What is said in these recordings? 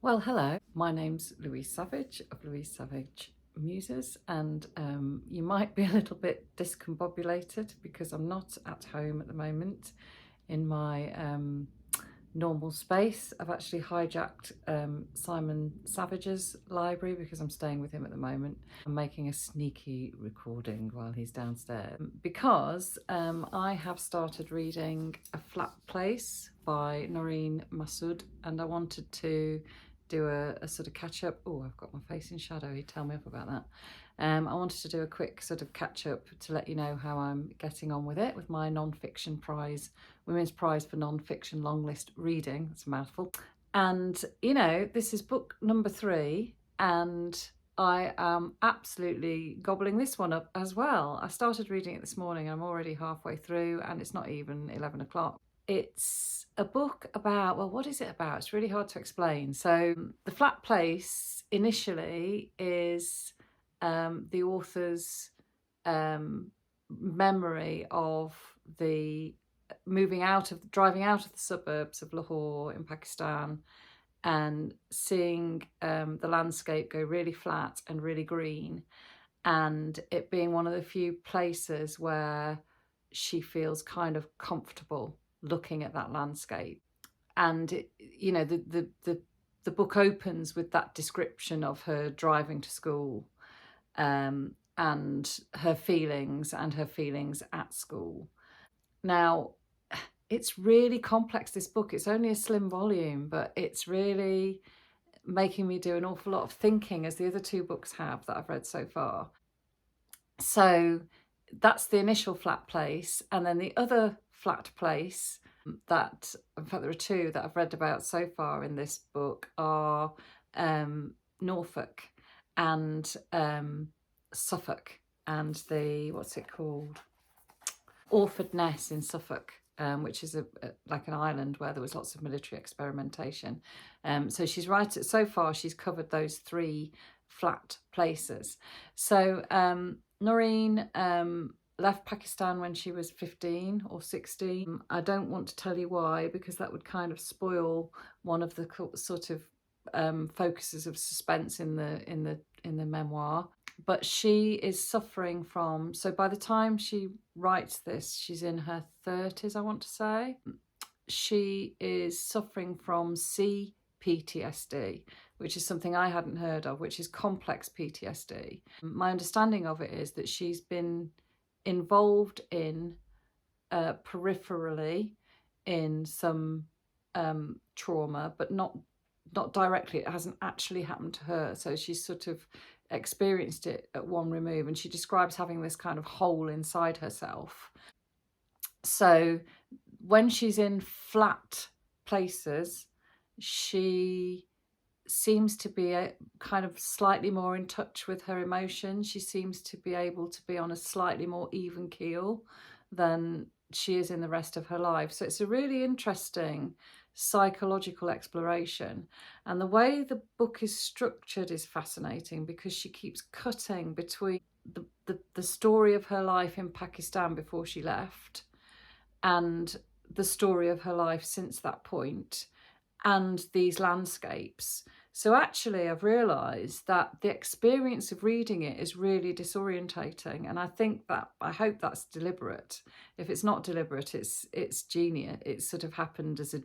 Well, hello, my name's Louise Savage of Louise Savage Muses, and you might be a little bit discombobulated because I'm not at home at the moment in my normal space. I've actually hijacked Simon Savage's library because I'm staying with him at the moment. I'm making a sneaky recording while he's downstairs because I have started reading A Flat Place by Noreen, Masud, and I wanted to do a sort of catch up. Oh, I've got my face in shadow. He'd tell me off about that. I wanted to do a quick sort of catch up to let you know how I'm getting on with it with my non-fiction prize, Women's Prize for Non-Fiction Longlist reading. That's a mouthful. And, you know, this is book number 3 and I am absolutely gobbling this one up as well. I started reading it this morning. I'm already halfway through and it's not even 11 o'clock. It's a book about, well, what is it about? It's really hard to explain. So The Flat Place initially is the author's memory of the driving out of the suburbs of Lahore in Pakistan and seeing the landscape go really flat and really green, and it being one of the few places where she feels kind of comfortable looking at that landscape. And it, you know, the book opens with that description of her driving to school and her feelings at school. Now, it's really complex, this book. It's only a slim volume, but it's really making me do an awful lot of thinking, as the other 2 books have that I've read so far. So that's the initial flat place. And then the other flat place that, in fact, there are 2 that I've read about so far in this book are Norfolk and Suffolk, and the, what's it called? Orford Ness in Suffolk, which is like an island where there was lots of military experimentation. So she's right, so far she's covered those 3 flat places. So Noreen left Pakistan when she was 15 or 16. I don't want to tell you why, because that would kind of spoil one of the sort of focuses of suspense in the memoir. But she is suffering from, so by the time she writes this, she's in her 30s, I want to say. She is suffering from CPTSD, which is something I hadn't heard of, which is complex PTSD. My understanding of it is that she's been involved in peripherally in some trauma, but not directly. It hasn't actually happened to her. So she's sort of experienced it at one remove, and she describes having this kind of hole inside herself. So when she's in flat places, she seems to be kind of slightly more in touch with her emotions. She seems to be able to be on a slightly more even keel than she is in the rest of her life. So it's a really interesting psychological exploration, and the way the book is structured is fascinating because she keeps cutting between the story of her life in Pakistan before she left and the story of her life since that point and these landscapes. So actually I've realised that the experience of reading it is really disorientating, and I hope that's deliberate. If it's not deliberate, it's genius. It's sort of happened as a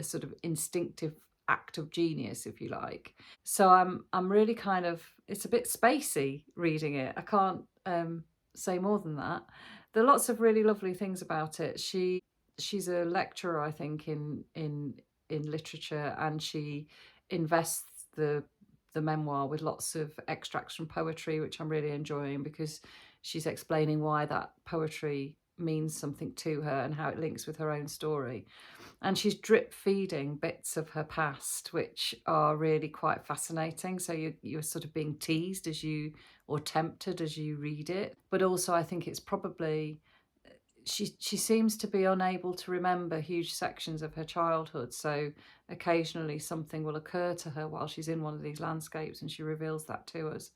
sort of instinctive act of genius, if you like. So I'm really kind of, it's a bit spacey reading it. I can't say more than that. There are lots of really lovely things about it. She's a lecturer, I think, in literature, and she invests the memoir with lots of extracts from poetry, which I'm really enjoying, because she's explaining why that poetry means something to her and how it links with her own story. And she's drip feeding bits of her past, which are really quite fascinating. So you're sort of being teased or tempted as you read it. But also I think it's probably, she seems to be unable to remember huge sections of her childhood. So occasionally something will occur to her while she's in one of these landscapes, and she reveals that to us.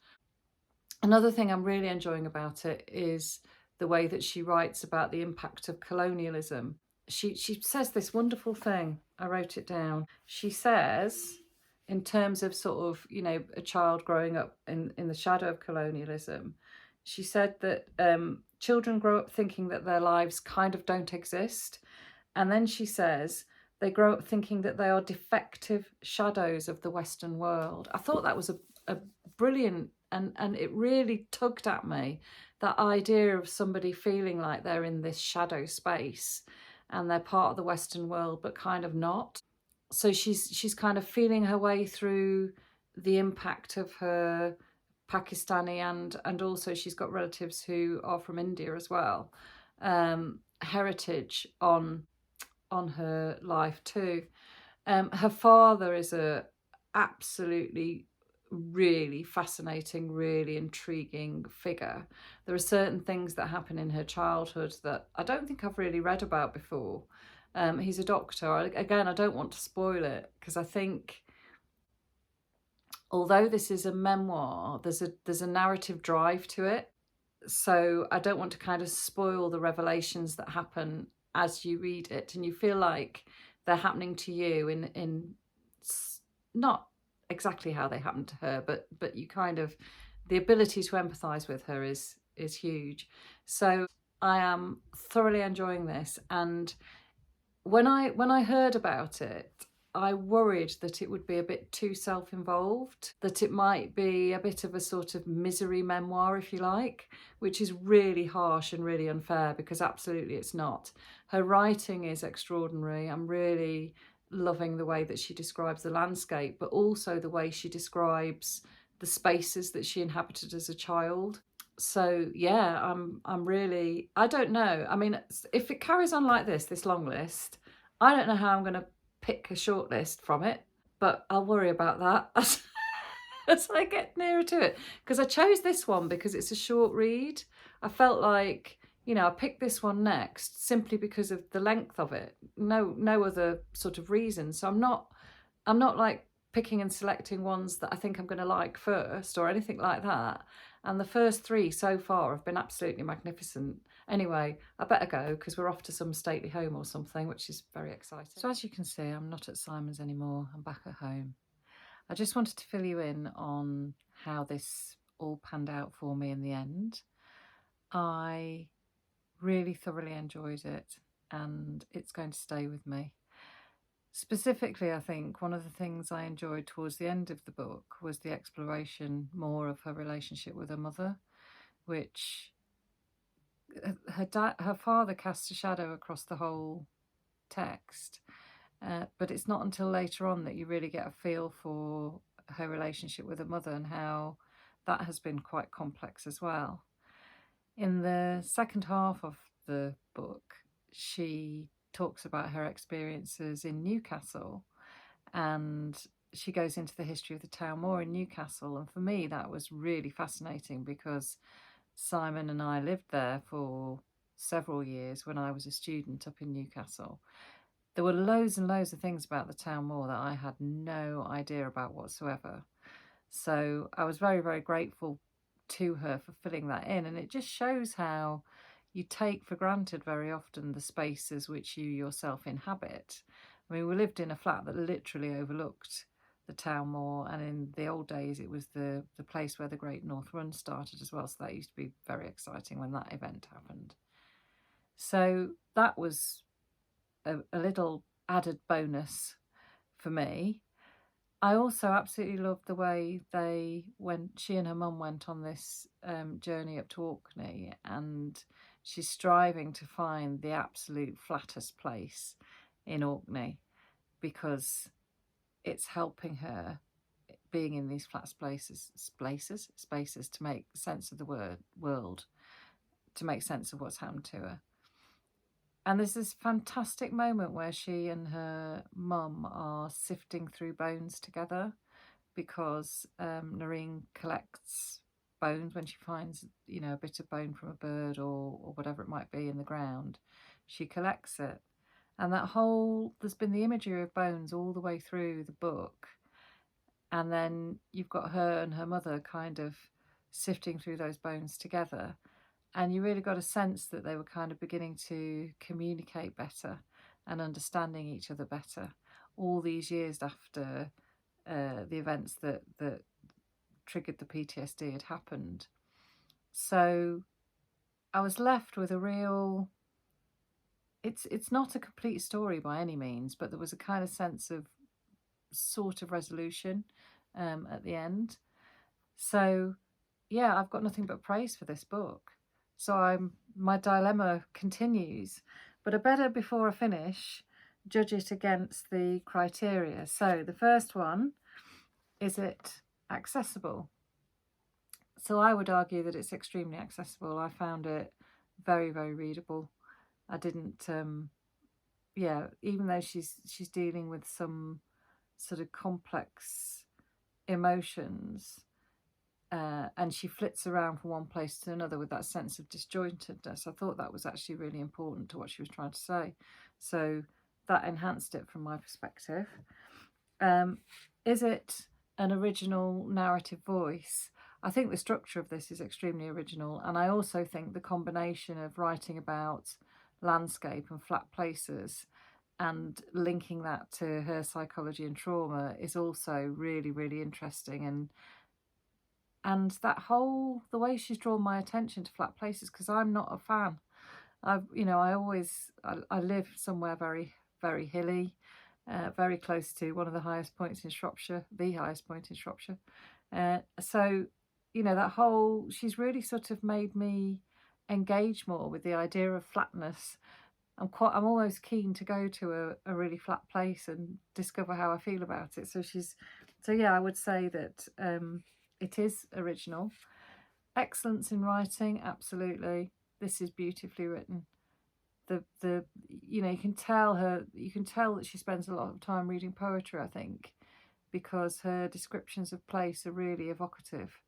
Another thing I'm really enjoying about it is the way that she writes about the impact of colonialism. She says this wonderful thing. I wrote it down. She says in terms of sort of, you know, a child growing up in the shadow of colonialism. She said that children grow up thinking that their lives kind of don't exist. And then she says they grow up thinking that they are defective shadows of the Western world. I thought that was a brilliant, and it really tugged at me, that idea of somebody feeling like they're in this shadow space and they're part of the Western world, but kind of not. So she's kind of feeling her way through the impact of her Pakistani and also she's got relatives who are from India as well, heritage on her life too. Her father is a absolutely really fascinating, really intriguing figure. There are certain things that happen in her childhood that I don't think I've really read about before. He's a doctor. Again, I don't want to spoil it because I think, although this is a memoir, there's a narrative drive to it. So I don't want to kind of spoil the revelations that happen as you read it, and you feel like they're happening to you in not exactly how they happened to her, but you kind of, the ability to empathize with her is huge. So I am thoroughly enjoying this, and when I heard about it, I worried that it would be a bit too self-involved, that it might be a bit of a sort of misery memoir, if you like, which is really harsh and really unfair, because absolutely it's not. Her writing is extraordinary. I'm really loving the way that she describes the landscape, but also the way she describes the spaces that she inhabited as a child. So yeah, I'm really, I don't know. I mean, if it carries on like this long list, I don't know how I'm going to pick a short list from it, but I'll worry about that as I get nearer to it, because I chose this one because it's a short read. I felt like, you know, I picked this one next simply because of the length of it. No other sort of reason. So I'm not like picking and selecting ones that I think I'm going to like first or anything like that. And the first three so far have been absolutely magnificent. Anyway, I better go because we're off to some stately home or something, which is very exciting. So as you can see, I'm not at Simon's anymore. I'm back at home. I just wanted to fill you in on how this all panned out for me in the end. I really thoroughly enjoyed it, and it's going to stay with me. Specifically, I think one of the things I enjoyed towards the end of the book was the exploration more of her relationship with her mother, which her father casts a shadow across the whole text, but it's not until later on that you really get a feel for her relationship with her mother and how that has been quite complex as well. In the second half of the book, she talks about her experiences in Newcastle, and she goes into the history of the town more in Newcastle. And for me, that was really fascinating because Simon and I lived there for several years when I was a student up in Newcastle. There were loads and loads of things about the town moor that I had no idea about whatsoever. So I was very, very grateful to her for filling that in. And it just shows how you take for granted very often the spaces which you yourself inhabit. I mean, we lived in a flat that literally overlooked the town moor, and in the old days it was the place where the Great North Run started as well, so that used to be very exciting when that event happened. So that was a little added bonus for me. I also absolutely loved the way she and her mum went on this journey up to Orkney, and she's striving to find the absolute flattest place in Orkney because it's helping her, being in these flat spaces to make sense of the world, to make sense of what's happened to her. And there's this fantastic moment where she and her mum are sifting through bones together because Noreen collects bones when she finds, you know, a bit of bone from a bird or whatever it might be in the ground. She collects it. And there's been the imagery of bones all the way through the book. And then you've got her and her mother kind of sifting through those bones together. And you really got a sense that they were kind of beginning to communicate better and understanding each other better all these years after the events that triggered the PTSD had happened. So I was left with a real, it's not a complete story by any means, but there was a kind of sense of sort of resolution at the end. So yeah, I've got nothing but praise for this book. So my dilemma continues, but I better, before I finish, judge it against the criteria. So the first one, is it accessible? So I would argue that it's extremely accessible. I found it very, very readable. I didn't, even though she's dealing with some sort of complex emotions, and she flits around from one place to another with that sense of disjointedness. I thought that was actually really important to what she was trying to say. So that enhanced it from my perspective. Is it an original narrative voice? I think the structure of this is extremely original, and I also think the combination of writing about landscape and flat places and linking that to her psychology and trauma is also really, really interesting. And that the way she's drawn my attention to flat places, because I'm not a fan. I live somewhere very, very hilly, very close to one of the highest points in Shropshire, the highest point in Shropshire. So, she's really sort of made me engage more with the idea of flatness. I'm almost keen to go to a really flat place and discover how I feel about it. So yeah, I would say that it is original. Excellence in writing, absolutely. This is beautifully written. You can tell that she spends a lot of time reading poetry, I think, because her descriptions of place are really evocative.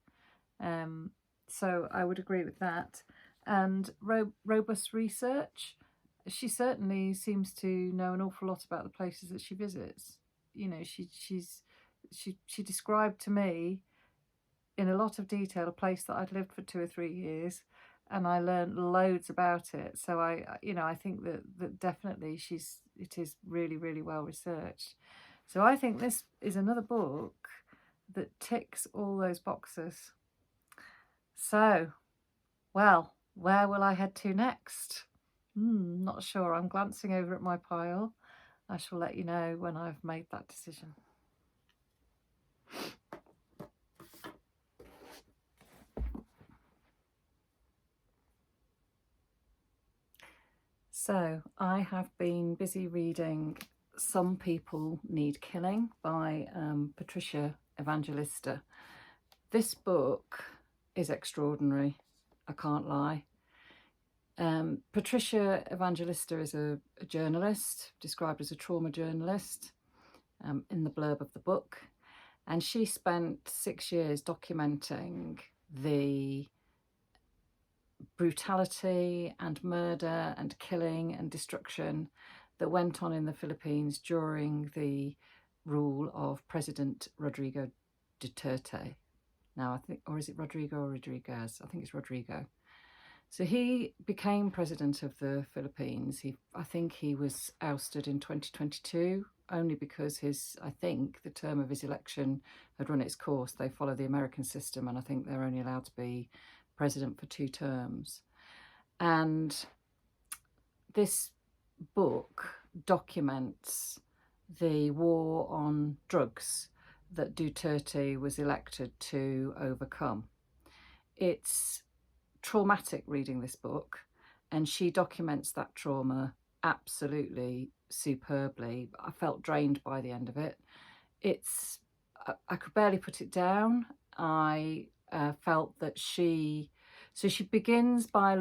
So I would agree with that. And robust research. She certainly seems to know an awful lot about the places that she visits. She described to me in a lot of detail a place that I'd lived for 2 or 3 years, and I learned loads about it. So I think that definitely it is really, really well researched. So I think this is another book that ticks all those boxes. So, well, where will I head to next? Not sure. I'm glancing over at my pile. I shall let you know when I've made that decision. So I have been busy reading Some People Need Killing by Patricia Evangelista. This book is extraordinary, I can't lie. Patricia Evangelista is a journalist, described as a trauma journalist in the blurb of the book. And she spent 6 years documenting the brutality and murder and killing and destruction that went on in the Philippines during the rule of President Rodrigo Duterte. Now, I think, or is it Rodrigo or Rodriguez? I think it's Rodrigo. So he became president of the Philippines. I think he was ousted in 2022, only because I think the term of his election had run its course. They follow the American system, and I think they're only allowed to be president for 2 terms. And this book documents the war on drugs that Duterte was elected to overcome. It's traumatic reading this book, and she documents that trauma absolutely superbly. I felt drained by the end of it. I could barely put it down. I felt that she begins by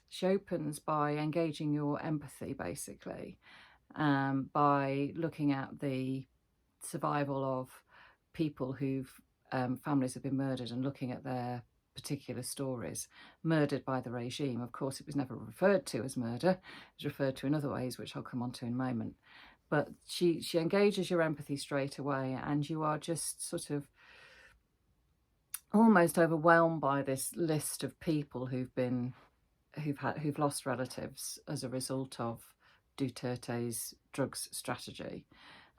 she opens by engaging your empathy, basically, by looking at the survival of people whose families have been murdered and looking at their particular stories, murdered by the regime. Of course, it was never referred to as murder. It was referred to in other ways, which I'll come on to in a moment. But she engages your empathy straight away, and you are just sort of almost overwhelmed by this list of people who've lost relatives as a result of Duterte's drugs strategy.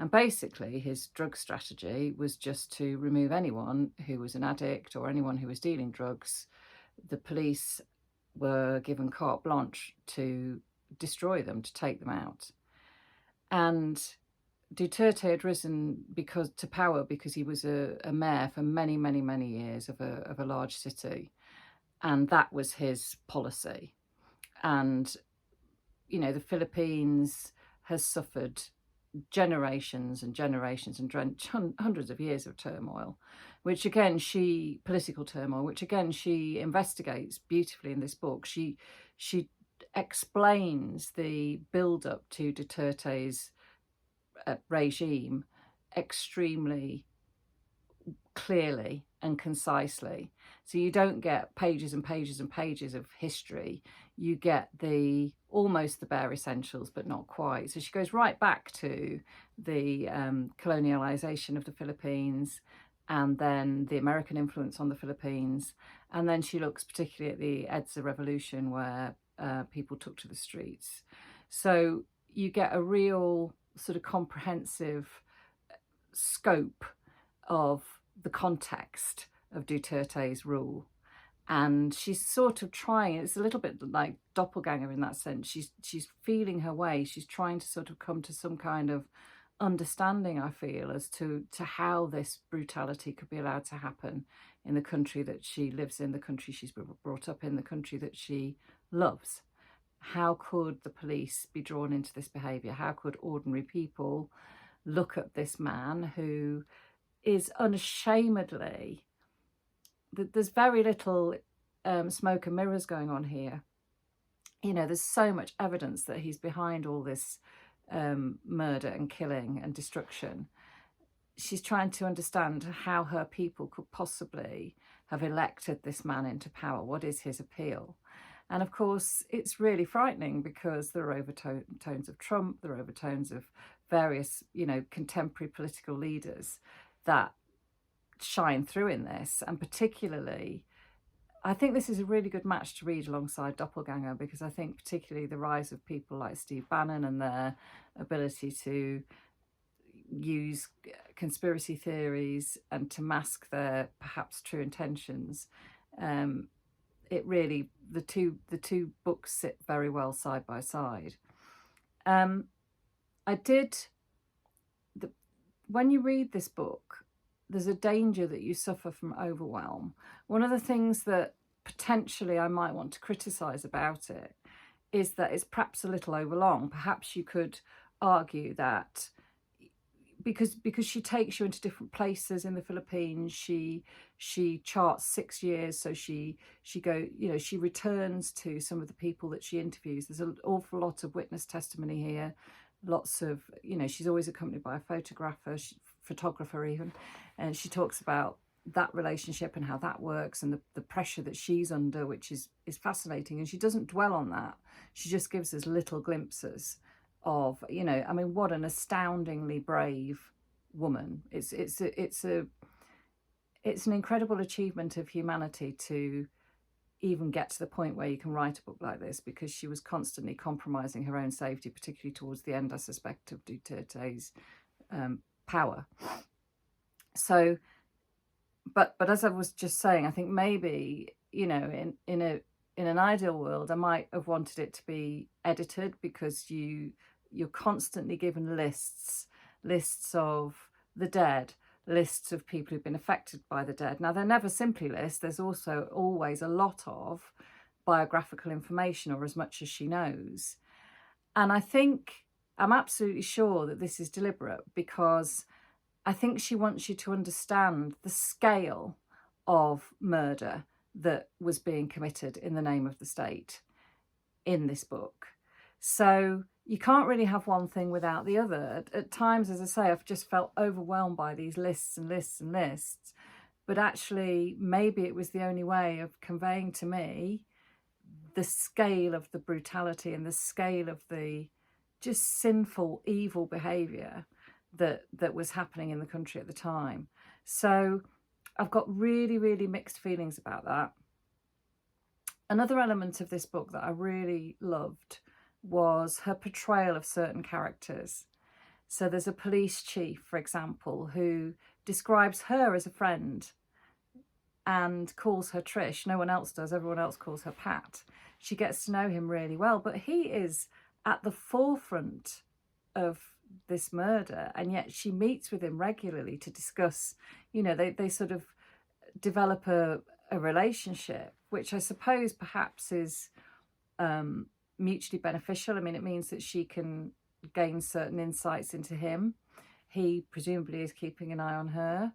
And basically his drug strategy was just to remove anyone who was an addict or anyone who was dealing drugs. The police were given carte blanche to destroy them, to take them out. And Duterte had risen to power because he was a mayor for many, many, many years of a large city. And that was his policy. And, you know, the Philippines has suffered generations and generations and hundreds of years of turmoil, which again political turmoil, which again she investigates beautifully in this book. She explains the build-up to Duterte's regime extremely clearly and concisely. So you don't get pages and pages and pages of history. You get almost the bare essentials, but not quite. So she goes right back to the colonialization of the Philippines, and then the American influence on the Philippines. And then she looks particularly at the EDSA revolution, where people took to the streets. So you get a real sort of comprehensive scope of the context of Duterte's rule. And she's sort of trying, it's a little bit like Doppelganger in that sense. She's feeling her way. She's trying to sort of come to some kind of understanding, I feel, as to how this brutality could be allowed to happen in the country that she lives in, the country she's brought up in, the country that she loves. How could the police be drawn into this behaviour? How could ordinary people look at this man who is unashamedly... There's very little smoke and mirrors going on here. You know, there's so much evidence that he's behind all this murder and killing and destruction. She's trying to understand how her people could possibly have elected this man into power. What is his appeal? And of course, it's really frightening because there are overtones of Trump, there are overtones of various, you know, contemporary political leaders that shine through in this. And particularly, I think this is a really good match to read alongside Doppelganger, because I think particularly the rise of people like Steve Bannon and their ability to use conspiracy theories and to mask their perhaps true intentions. It really, the two books sit very well side by side. When you read this book, there's a danger that you suffer from overwhelm. One of the things that potentially I might want to criticise about it is that it's perhaps a little overlong. Perhaps you could argue that because she takes you into different places in the Philippines, she charts 6 years, so she returns to some of the people that she interviews. There's an awful lot of witness testimony here, lots of, you know, she's always accompanied by a photographer even, and she talks about that relationship and how that works and the pressure that she's under, which is fascinating. And she doesn't dwell on that. She just gives us little glimpses of, you know, I mean, what an astoundingly brave woman. It's an incredible achievement of humanity to even get to the point where you can write a book like this, because she was constantly compromising her own safety, particularly towards the end, I suspect, of Duterte's power. So, but as I was just saying, I think maybe, you know, in an ideal world, I might have wanted it to be edited, because you're constantly given lists of the dead, lists of people who've been affected by the dead. Now, they're never simply lists. There's also always a lot of biographical information, or as much as she knows. And I think, I'm absolutely sure that this is deliberate, because I think she wants you to understand the scale of murder that was being committed in the name of the state in this book. So you can't really have one thing without the other. At times, as I say, I've just felt overwhelmed by these lists and lists and lists. But actually, maybe it was the only way of conveying to me the scale of the brutality and the scale of the just sinful, evil behaviour that was happening in the country at the time. So I've got really, really mixed feelings about that. Another element of this book that I really loved was her portrayal of certain characters. So there's a police chief, for example, who describes her as a friend and calls her Trish. No one else does. Everyone else calls her Pat. She gets to know him really well, but he is at the forefront of this murder, and yet she meets with him regularly to discuss, you know, they sort of develop a relationship, which I suppose perhaps is mutually beneficial. I mean, it means that she can gain certain insights into him. He presumably is keeping an eye on her.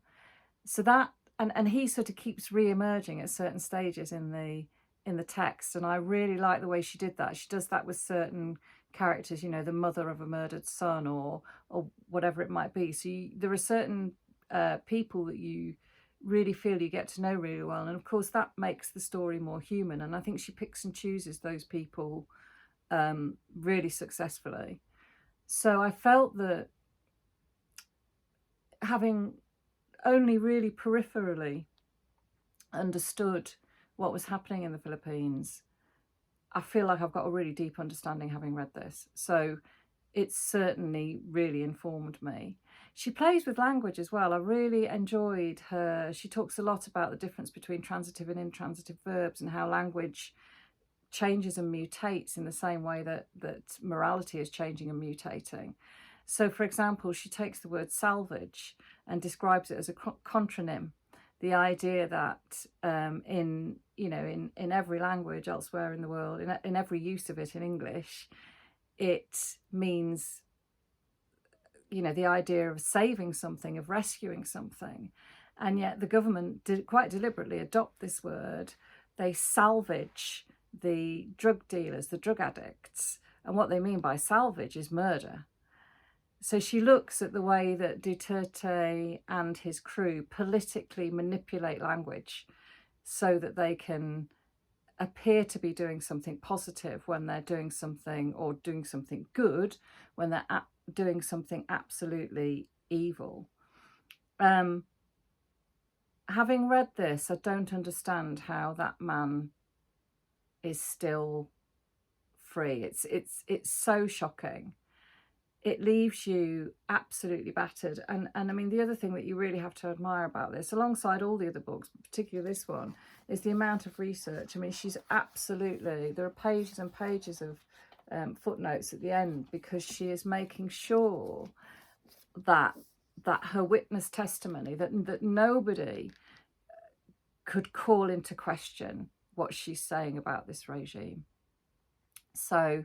So that, and he sort of keeps re-emerging at certain stages in the text, and I really like the way she did that. She does that with certain characters, you know, the mother of a murdered son or whatever it might be. So there are certain people that you really feel you get to know really well, and of course that makes the story more human, and I think she picks and chooses those people really successfully. So I felt that, having only really peripherally understood what was happening in the Philippines, I feel like I've got a really deep understanding having read this. So it's certainly really informed me. She plays with language as well. I really enjoyed her. She talks a lot about the difference between transitive and intransitive verbs and how language changes and mutates in the same way that morality is changing and mutating. So, for example, she takes the word salvage and describes it as a contronym. The idea that in every language elsewhere in the world, in every use of it in English, it means, you know, the idea of saving something, of rescuing something. And yet the government did quite deliberately adopt this word. They salvage the drug dealers, the drug addicts. And what they mean by salvage is murder. So she looks at the way that Duterte and his crew politically manipulate language so that they can appear to be doing something positive when they're doing something, or doing something good when they're doing something absolutely evil. Having read this, I don't understand how that man is still free. It's so shocking. It leaves you absolutely battered. And I mean, the other thing that you really have to admire about this, alongside all the other books, but particularly this one, is the amount of research. I mean, she's absolutely, there are pages and pages of footnotes at the end, because she is making sure that her witness testimony, that nobody could call into question what she's saying about this regime. So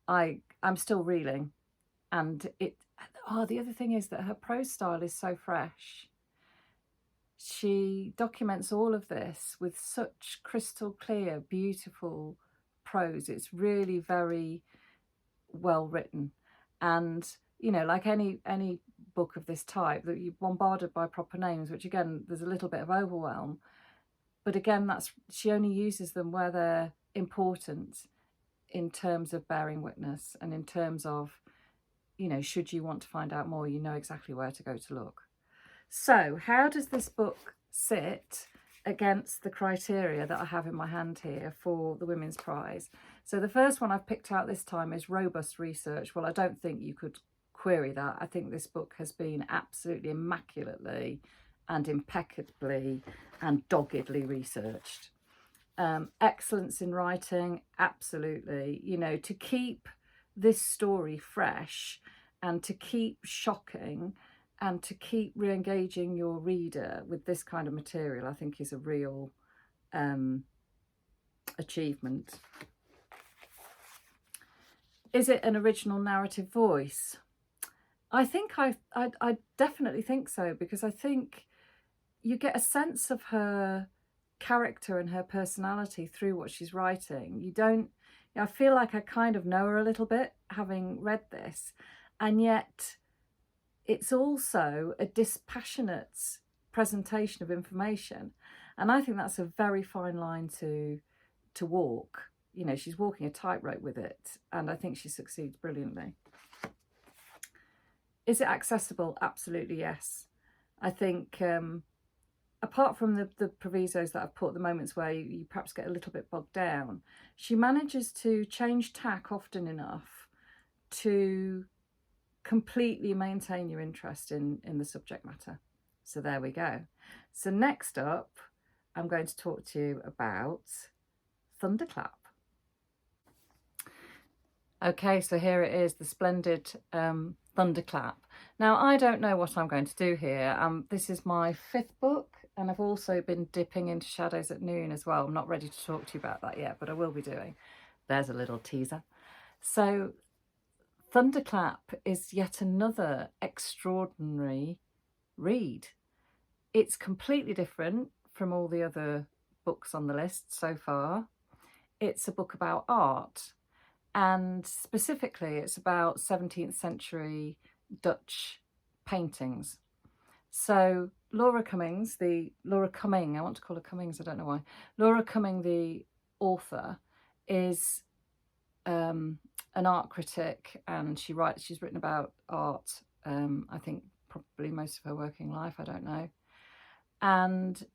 I'm still reeling. And the other thing is that her prose style is so fresh. She documents all of this with such crystal clear, beautiful prose. It's really very well written. And, you know, like any book of this type, that you're bombarded by proper names, which again, there's a little bit of overwhelm. But again, she only uses them where they're important, in terms of bearing witness, and in terms of, you know, should you want to find out more, you know exactly where to go to look. So how does this book sit against the criteria that I have in my hand here for the Women's Prize? So the first one I've picked out this time is robust research. Well, I don't think you could query that. I think this book has been absolutely immaculately and impeccably and doggedly researched. Excellence in writing, absolutely. You know, to keep this story fresh and to keep shocking and to keep re-engaging your reader with this kind of material, I think is a real achievement. Is it an original narrative voice? I think I definitely think so, because I think you get a sense of her character and her personality through what she's writing. I feel like I kind of know her a little bit having read this, and yet it's also a dispassionate presentation of information, and I think that's a very fine line to walk. You know, she's walking a tightrope with it, and I think she succeeds brilliantly. Is it accessible? Absolutely yes. I think apart from the provisos that I've put, the moments where you perhaps get a little bit bogged down, she manages to change tack often enough to completely maintain your interest in the subject matter. So there we go. So next up, I'm going to talk to you about Thunderclap. Okay, so here it is, the splendid Thunderclap. Now, I don't know what I'm going to do here. This is my 5th book, and I've also been dipping into Shadows at Noon as well. I'm not ready to talk to you about that yet, but I will be doing. There's a little teaser. So Thunderclap is yet another extraordinary read. It's completely different from all the other books on the list so far. It's a book about art. And specifically, it's about 17th century Dutch paintings. So Laura Cumming, I want to call her Cummings, I don't know why. Laura Cumming, the author, is an art critic, and she's written about art, I think probably most of her working life, I don't know. And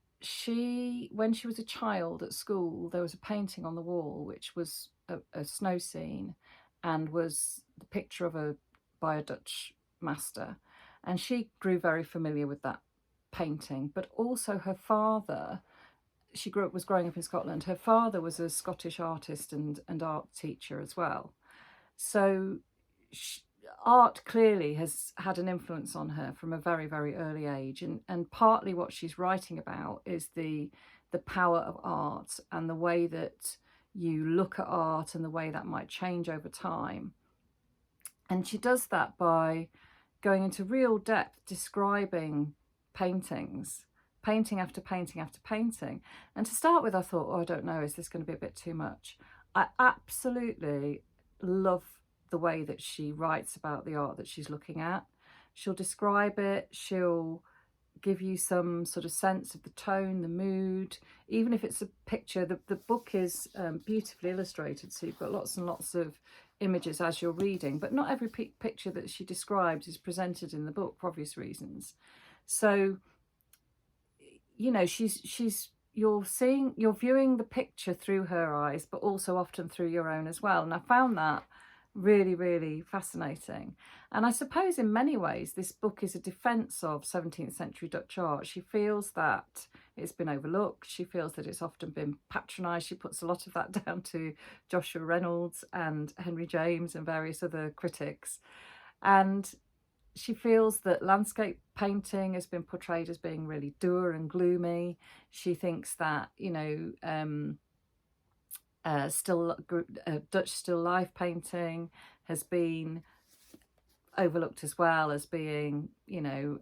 when she was a child at school, there was a painting on the wall which was a snow scene and was the picture by a Dutch master, and she grew very familiar with that painting. But also her father, was growing up in Scotland, her father was a Scottish artist and art teacher as well. So art clearly has had an influence on her from a very, very early age, and partly what she's writing about is the power of art and the way that you look at art and the way that might change over time. And she does that by going into real depth, describing paintings, painting after painting after painting. And to start with, I thought, oh, I don't know, is this going to be a bit too much? I absolutely love the way that she writes about the art that she's looking at. She'll describe it, she'll give you some sort of sense of the tone, the mood, even if it's a picture. The book is beautifully illustrated, so you've got lots and lots of images as you're reading, but not every picture that she describes is presented in the book for obvious reasons. So, you know, you're viewing the picture through her eyes, but also often through your own as well. And I found that really, really fascinating. And I suppose in many ways this book is a defence of 17th century Dutch art. She feels that it's been overlooked. She feels that it's often been patronised. She puts a lot of that down to Joshua Reynolds and Henry James and various other critics. And she feels that landscape painting has been portrayed as being really dour and gloomy. She thinks that, you know, Dutch still life painting has been overlooked as well as being, you know,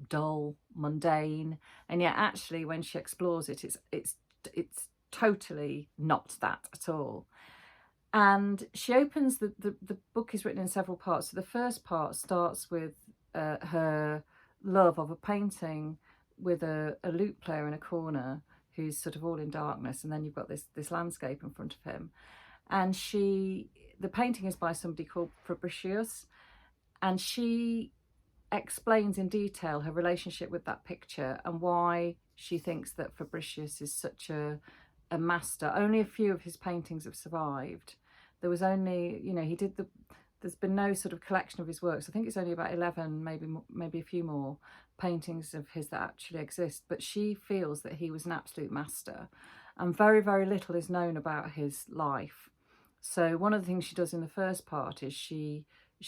dull, mundane, and yet actually when she explores it, it's totally not that at all. And she opens the book is written in several parts. So the first part starts with her love of a painting with a lute player in a corner who's sort of all in darkness, and then you've got this landscape in front of him. And the painting is by somebody called Patricia, and she explains in detail her relationship with that picture and why she thinks that Fabricius is such a master. Only a few of his paintings have survived. There was only, you know, there's been no sort of collection of his works. I think it's only about 11, maybe a few more paintings of his that actually exist. But she feels that he was an absolute master, and very, very little is known about his life. So one of the things she does in the first part is she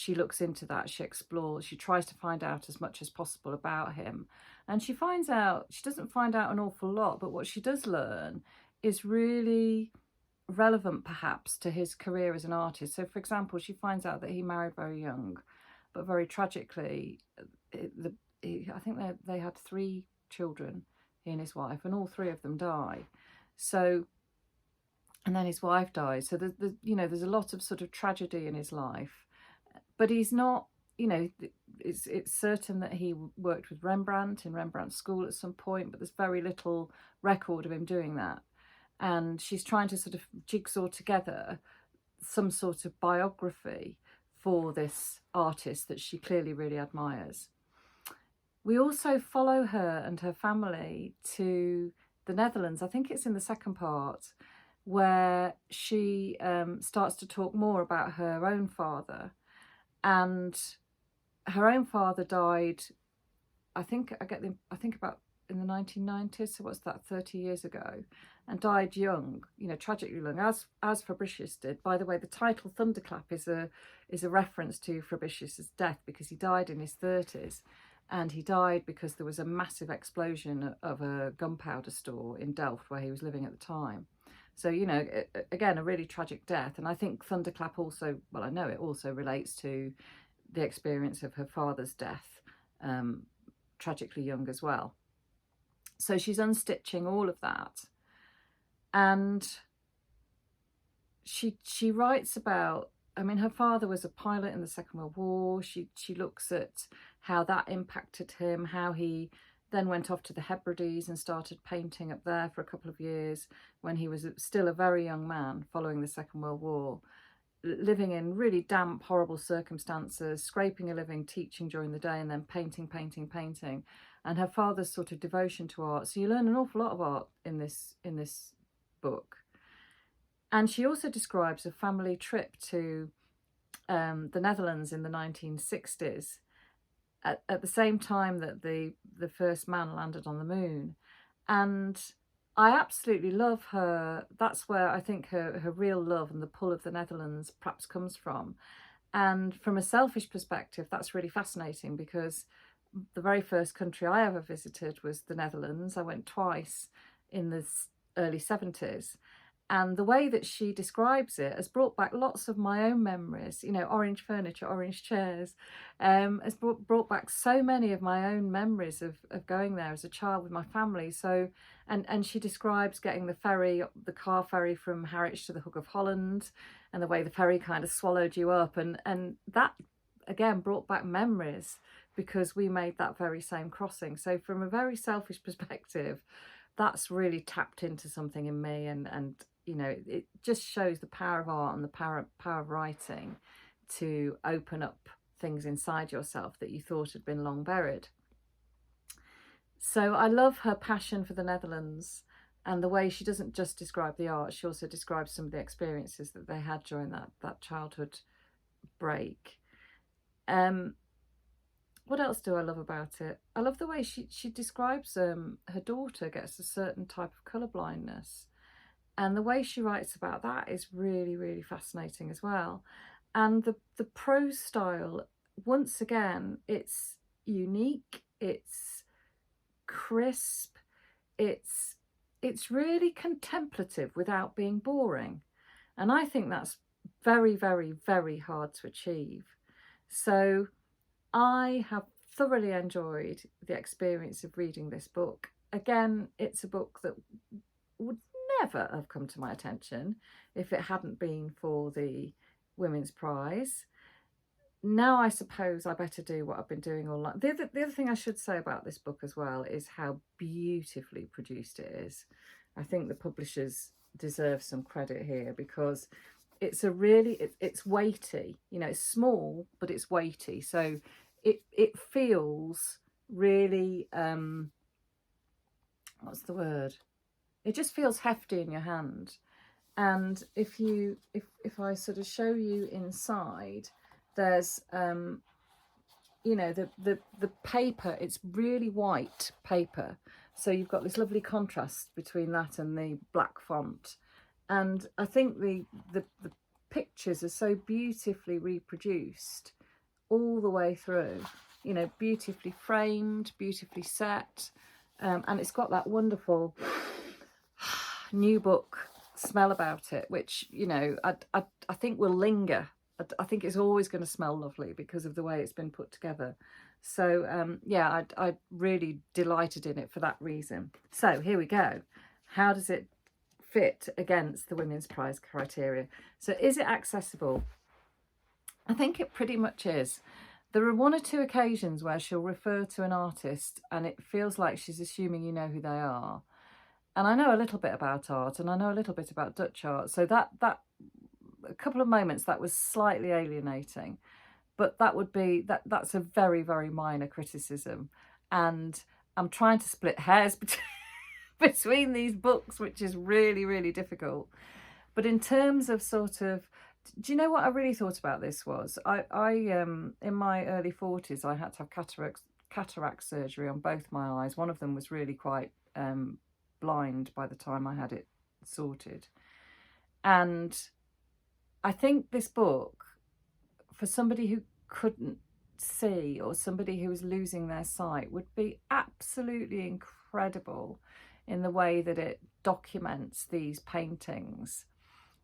looks into that, she explores, she tries to find out as much as possible about him. And she doesn't find out an awful lot, but what she does learn is really relevant perhaps to his career as an artist. So for example, she finds out that he married very young, but very tragically, I think they had 3 children, he and his wife, and all 3 of them die. So, and then his wife dies. So there's a lot of sort of tragedy in his life, but he's not, you know, it's certain that he worked with Rembrandt in Rembrandt's school at some point, but there's very little record of him doing that. And she's trying to sort of jigsaw together some sort of biography for this artist that she clearly really admires. We also follow her and her family to the Netherlands. I think it's in the second part, where she starts to talk more about her own father. and her own father died, I think about in the 1990s, so what's that, 30 years ago, and died young, you know, tragically young, as Fabricius did. By the way, the title Thunderclap is a reference to Fabricius's death, because he died in his 30s, and he died because there was a massive explosion of a gunpowder store in Delft where he was living at the time. So, you know, again, a really tragic death. And I think Thunderclap also, well, I know it also relates to the experience of her father's death, tragically young as well. So she's unstitching all of that, and she writes about, I mean, her father was a pilot in the Second World War. She looks at how that impacted him, how he then went off to the Hebrides and started painting up there for a couple of years when he was still a very young man following the Second World War, living in really damp, horrible circumstances, scraping a living, teaching during the day, and then painting. And her father's sort of devotion to art. So you learn an awful lot of art in this book. And she also describes a family trip to the Netherlands in the 1960s, at the same time that the first man landed on the moon. And I absolutely love her. That's where I think her real love and the pull of the Netherlands perhaps comes from. And from a selfish perspective, that's really fascinating, because the very first country I ever visited was the Netherlands. I went twice in the early 70s. And the way that she describes it has brought back lots of my own memories, you know, orange furniture, orange chairs, has brought back so many of my own memories of going there as a child with my family. So, and she describes getting the car ferry from Harwich to the Hook of Holland, and the way the ferry kind of swallowed you up. And that, again, brought back memories, because we made that very same crossing. So from a very selfish perspective, that's really tapped into something in me, and you know, it just shows the power of art and the power of writing to open up things inside yourself that you thought had been long buried. So I love her passion for the Netherlands, and the way she doesn't just describe the art, she also describes some of the experiences that they had during that childhood break. What else do I love about it? I love the way she describes her daughter gets a certain type of colour blindness. And the way she writes about that is really, really fascinating as well. And the prose style, once again, it's unique, it's crisp, it's really contemplative without being boring. And I think that's very, very, very hard to achieve. So I have thoroughly enjoyed the experience of reading this book. Again, it's a book that would never have come to my attention if it hadn't been for the Women's Prize. Now I suppose I better do what I've been doing all night. The other thing I should say about this book as well is how beautifully produced it is. I think the publishers deserve some credit here, because it's it's weighty. You know, it's small, but it's weighty. So it feels really, what's the word? It just feels hefty in your hand. And if I sort of show you inside, there's you know, the paper, it's really white paper, so you've got this lovely contrast between that and the black font. And I think the pictures are so beautifully reproduced all the way through, you know, beautifully framed, beautifully set, and it's got that wonderful new book smell about it, which, you know, I think will linger. I think it's always going to smell lovely because of the way it's been put together. So yeah, I'm really delighted in it for that reason. So here we go. How does it fit against the Women's Prize criteria? So is it accessible? I think it pretty much is. There are one or two occasions where she'll refer to an artist and it feels like she's assuming you know who they are. And I know a little bit about art, and I know a little bit about Dutch art. So that a couple of moments that was slightly alienating, but that's a very, very minor criticism. And I'm trying to split hairs between these books, which is really, really difficult. But in terms of sort of Do you know what I really thought about this was? I in my early 40s, I had to have cataract surgery on both my eyes. One of them was really quite blind by the time I had it sorted. And I think this book, for somebody who couldn't see or somebody who was losing their sight, would be absolutely incredible in the way that it documents these paintings.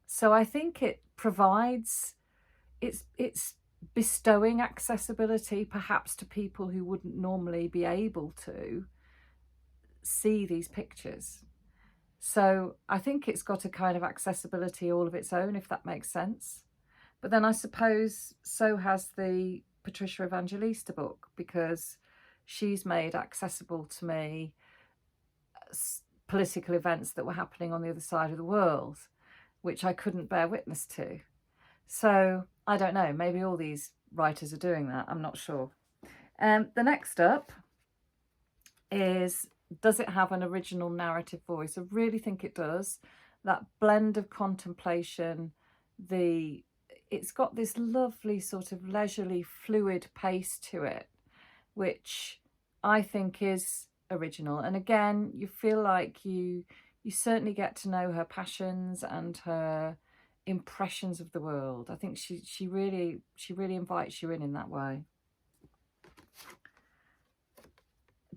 So I think it provides, it's bestowing accessibility perhaps to people who wouldn't normally be able to see these pictures. So I think it's got a kind of accessibility all of its own, if that makes sense. But then I suppose so has the Patricia Evangelista book, because she's made accessible to me political events that were happening on the other side of the world, which I couldn't bear witness to. So I don't know, maybe all these writers are doing that, I'm not sure. The next up is, does it have an original narrative voice? I really think it does. That blend of contemplation, it's got this lovely sort of leisurely, fluid pace to it, which I think is original. And again, you feel like you certainly get to know her passions and her impressions of the world. I think she really invites you in that way.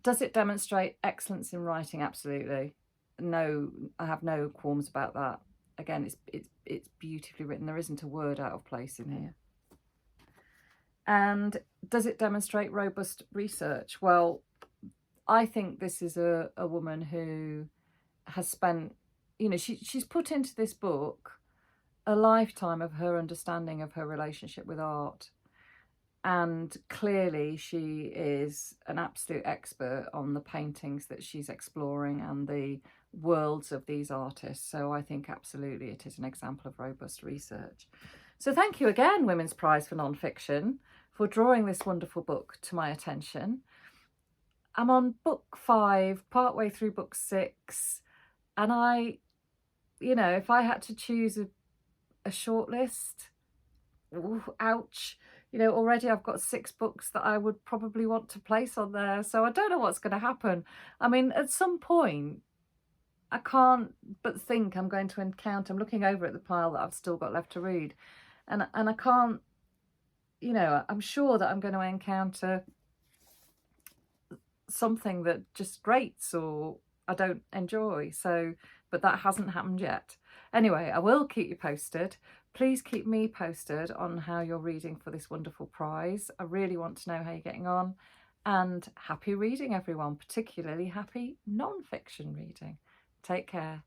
Does it demonstrate excellence in writing? Absolutely. No, I have no qualms about that. Again, it's beautifully written. There isn't a word out of place in here. And does it demonstrate robust research? Well, I think this is a woman who has spent, you know, she's put into this book a lifetime of her understanding of her relationship with art. And clearly she is an absolute expert on the paintings that she's exploring and the worlds of these artists. So I think absolutely it is an example of robust research. So thank you again, Women's Prize for Non-Fiction, for drawing this wonderful book to my attention. I'm on book 5, partway through book 6. And you know, if I had to choose a short list, ooh, ouch. You know, already I've got 6 books that I would probably want to place on there. So I don't know what's going to happen. I mean, at some point, I can't but think I'm going to encounter, I'm looking over at the pile that I've still got left to read. And I can't, you know, I'm sure that I'm going to encounter something that just grates or I don't enjoy. So, but that hasn't happened yet. Anyway, I will keep you posted. Please keep me posted on how you're reading for this wonderful prize. I really want to know how you're getting on. And happy reading, everyone, particularly happy non-fiction reading. Take care.